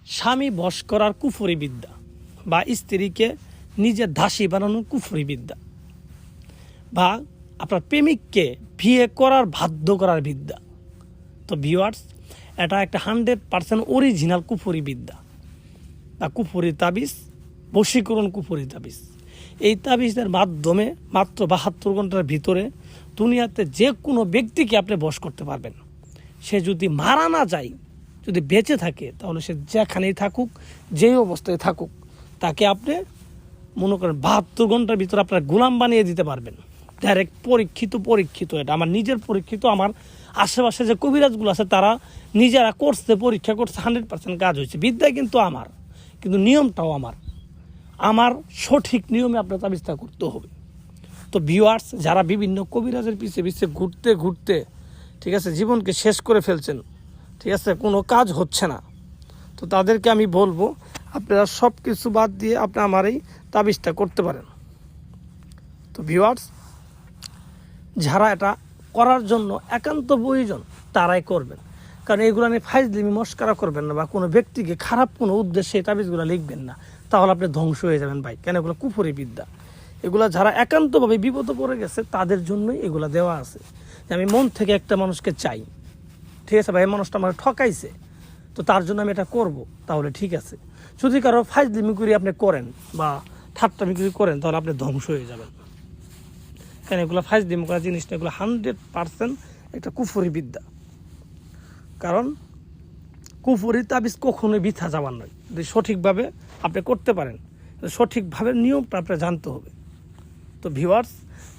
স্বামী বশ করার কুফরি বিদ্যা বা স্ত্রীকে নিজের দাসী বানানোর কুফরি বিদ্যা বা আপনার প্রেমিককে বিয়ে করার বাধ্য করার বিদ্যা। তো ভিউয়ার্স, এটা একটা 100% অরিজিনাল কুফরি বিদ্যা বা কুফরি তাবিজ, বশীকরণ কুফরি তাবিজ। এই তাবিজের মাধ্যমে মাত্র 72 ঘন্টার ভিতরে দুনিয়াতে যে কোনো ব্যক্তিকে আপনি বশ করতে পারবেন। সে যদি মারা না যায়, যদি বেঁচে থাকে, তাহলে সে যেখানেই থাকুক, যেই অবস্থায় থাকুক, তাকে আপনি মনে করেন 72 ঘন্টার ভিতরে আপনার গোলাম বানিয়ে দিতে পারবেন। ডাইরেক্ট পরীক্ষিত এটা আমার নিজের পরীক্ষিত। আমার আশেপাশে যে কবিরাজগুলো আছে তারা নিজেরা করছে, পরীক্ষা করছে, 100% কাজ হয়েছে। বিদ্যা কিন্তু আমার, কিন্তু নিয়মটাও আমার সঠিক নিয়মে আপনার তাবিজটা করতে হবে। তো ভিউয়ার্স, যারা বিভিন্ন কবিরাজের পিছে ঘুরতে ঠিক আছে জীবনকে শেষ করে ফেলছেন, ঠিক আছে, কোনো কাজ হচ্ছে না, তো তাদেরকে আমি বলবো আপনারা সব কিছু বাদ দিয়ে আপনি আমার এই তাবিজটা করতে পারেন। তো ভিউয়ার্স, যারা এটা করার জন্য একান্ত প্রয়োজন তারাই করবেন, কারণ এগুলো নিয়ে ফাইজলিমি মস্করা করবেন না বা কোনো ব্যক্তিকে খারাপ কোনো উদ্দেশ্যে এই তাবিজগুলো লিখবেন না, তাহলে আপনি ধ্বংস হয়ে যাবেন ভাই। কেন? এগুলো কুফরি বিদ্যা। এগুলা যারা একান্তভাবে বিপদে পড়ে গেছে তাদের জন্যই এগুলা দেওয়া আছে। যে আমি মন থেকে একটা মানুষকে চাই, ঠিক আছে ভাই, এই মানুষটা আমার ঠকাইছে, তো তার জন্য আমি এটা করব, তাহলে ঠিক আছে। যদি কারো ফাইজলিমি করে আপনি করেন বা ঠাট্টামি করে করেন, তাহলে আপনি ধ্বংস হয়ে যাবেন। কেন? এগুলো ফাইজলিমি করা জিনিস না, এগুলো 100% একটা কুফরি বিদ্যা। কারণ কুফরি তাবিজ কখনোই বৃথা যাবার নয়। যদি সঠিকভাবে আপনি করতে পারেন, সঠিকভাবে নিয়মটা আপনার জানতে হবে। তো ভিউয়ার্স,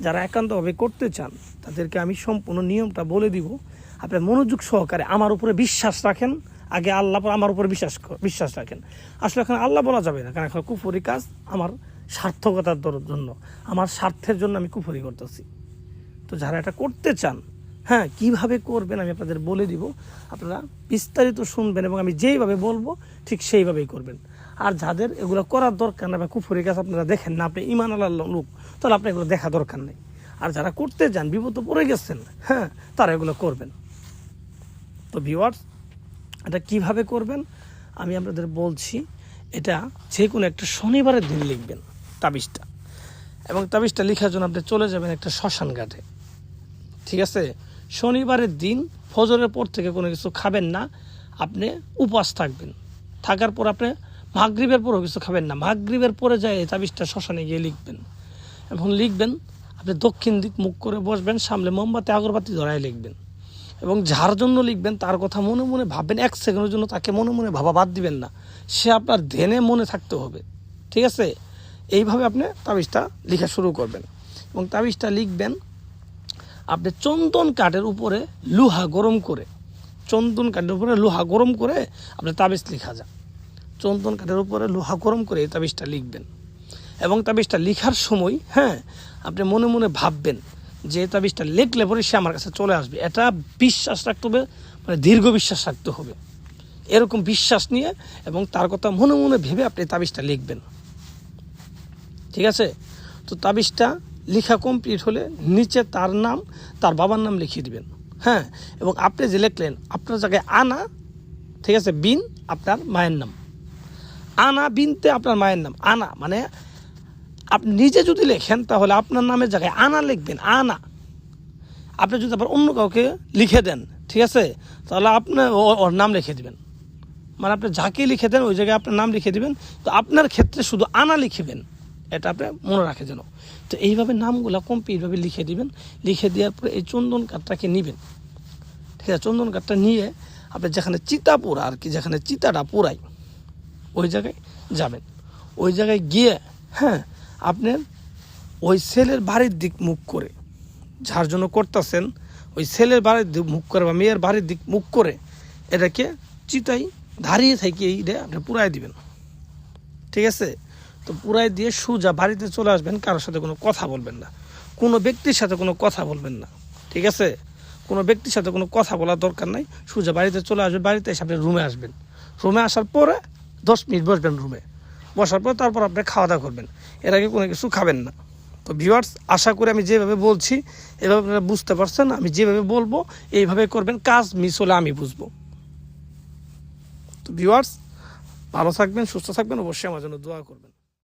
যারা একান্তভাবে করতে চান তাদেরকে আমি সম্পূর্ণ নিয়মটা বলে দিব। আপনি মনোযোগ সহকারে আমার উপরে বিশ্বাস রাখেন, আগে আল্লাহ পর আমার উপরে বিশ্বাস রাখেন। আসলে এখন আল্লাহ বলা যাবে না, কারণ এখন কুফরি কাজ আমার সার্থকতার জন্য, আমার স্বার্থের জন্য আমি কুফরি করতেছি। তো যারা এটা করতে চান, হ্যাঁ, কিভাবে করবেন আমি আপনাদের বলে দিব। আপনারা বিস্তারিত শুনবেন এবং আমি যেইভাবে বলবো ঠিক সেইভাবেই করবেন। আর যাদের এগুলো করার দরকার না বা কুফরি কাজ আপনারা দেখেন না, আপনি ঈমান আল্লাহর লোক, তাহলে আপনার এগুলো দেখা দরকার নেই। আর যারা করতে যান, বিপদে পড়ে গেছেন, হ্যাঁ, তারা এগুলো করবেন। তো ভিউয়ার্স, এটা কিভাবে করবেন আমি আপনাদের বলছি। এটা যে কোনো একটা শনিবারের দিন লিখবেন তাবিজটা, এবং তাবিজটা লেখার জন্য আপনি চলে যাবেন একটা শ্মশান ঘাটে, ঠিক আছে। শনিবারের দিন ফজরের পর থেকে কোনো কিছু খাবেন না, আপনি উপবাস থাকবেন। থাকার পর আপনি মাগরিবের পরও কিছু খাবেন না। মাগরিবের পরে যায় এই তাবিজটা শ্মশানে গিয়ে লিখবেন, এবং লিখবেন আপনি দক্ষিণ দিক মুখ করে বসবেন, সামনে মোমবাতি আগরবাতি ধরায় লিখবেন, এবং যার জন্য লিখবেন তার কথা মনে মনে ভাববেন। 1 সেকেন্ডের জন্য তাকে মনে মনে ভাবা বাদ দিবেন না, সে আপনার ধ্যানে মনে থাকতে হবে, ঠিক আছে। এইভাবে আপনি তাবিজটা লেখা শুরু করবেন, এবং তাবিজটা লিখবেন আপনি চন্দন কাঠের উপরে লোহা গরম করে, চন্দন কাঠের উপরে লোহা গরম করে আপনি তাবিজ লেখা যায়। চন্দন কাঠের উপরে লোহা গরম করে এই তাবিজটা লিখবেন, এবং তাবিজটা লেখার সময়, হ্যাঁ, আপনি মনে মনে ভাববেন যে তাবিজটা লিখলে পরে সে আমার কাছে চলে আসবে। এটা বিশ্বাস রাখতে হবে, মানে দীর্ঘ বিশ্বাস রাখতে হবে। এরকম বিশ্বাস নিয়ে এবং তার কথা মনে মনে ভেবে আপনি তাবিজটা লিখবেন, ঠিক আছে। তো তাবিজটা লেখা কমপ্লিট হলে নিচে তার নাম, তার বাবার নাম লিখিয়ে দিবেন, হ্যাঁ। এবং আপনি যে লিখলেন আপনার জায়গায় আনা, ঠিক আছে, বিন আপনার মায়ের নাম, আনা বিনতে আপনার মায়ের নাম। আনা মানে আপনি নিজে যদি লেখেন তাহলে আপনার নামের জায়গায় আনা লিখবেন, আনা। আপনি যদি আবার অন্য কাউকে লিখে দেন, ঠিক আছে, তাহলে আপনার ওর নাম লিখে দিবেন। মানে আপনি যাকে লিখে দেন ওই জায়গায় আপনার নাম লিখে দিবেন। তো আপনার ক্ষেত্রে শুধু আনা লিখবেন, এটা আপনি মনে রাখে যেন। তো এইভাবে নামগুলো কমপ্লিটভাবে লিখে দিবেন। লিখে দেওয়ার পরে এই চন্দন কাঠটাকে নেবেন, ঠিক আছে। চন্দন কাঠটা নিয়ে আপনি যেখানে চিতা পোড়া আর কি, যেখানে চিতাটা পোড়াই ওই জায়গায় যাবেন। ওই জায়গায় গিয়ে, হ্যাঁ, আপনার ওই ছেলের বাড়ির দিক মুখ করে, যার জন্য করতেছেন ওই ছেলের বাড়ির দিক মুখ করে বা মেয়ের বাড়ির দিক মুখ করে এটাকে চিতাই দাঁড়িয়ে থেকে এইটা আপনি পুরাই দিবেন, ঠিক আছে। তো পুরাই দিয়ে সোজা বাড়িতে চলে আসবেন। কারোর সাথে কোনো কথা বলবেন না, কোনো ব্যক্তির সাথে কোনো কথা বলবেন না, ঠিক আছে। কোনো ব্যক্তির সাথে কোনো কথা বলার দরকার নাই। সোজা বাড়িতে চলে আসবেন। বাড়িতে এসে আপনি রুমে আসবেন। রুমে আসার পরে 10 মিনিট বসবেন রুমে। বসার পর তারপর আপনি খাওয়া দাওয়া করবেন, এর আগে কোনো কিছু খাবেন না। তো ভিউয়ার্স, আশা করি আমি যেভাবে বলছি এভাবে আপনারা বুঝতে পারছেন। আমি যেভাবে বলবো এইভাবে করবেন, কাজ মিস হলে আমি বুঝবো। তো ভিউয়ার্স, ভালো থাকবেন, সুস্থ থাকবেন, অবশ্যই আমার জন্য দোয়া করবেন।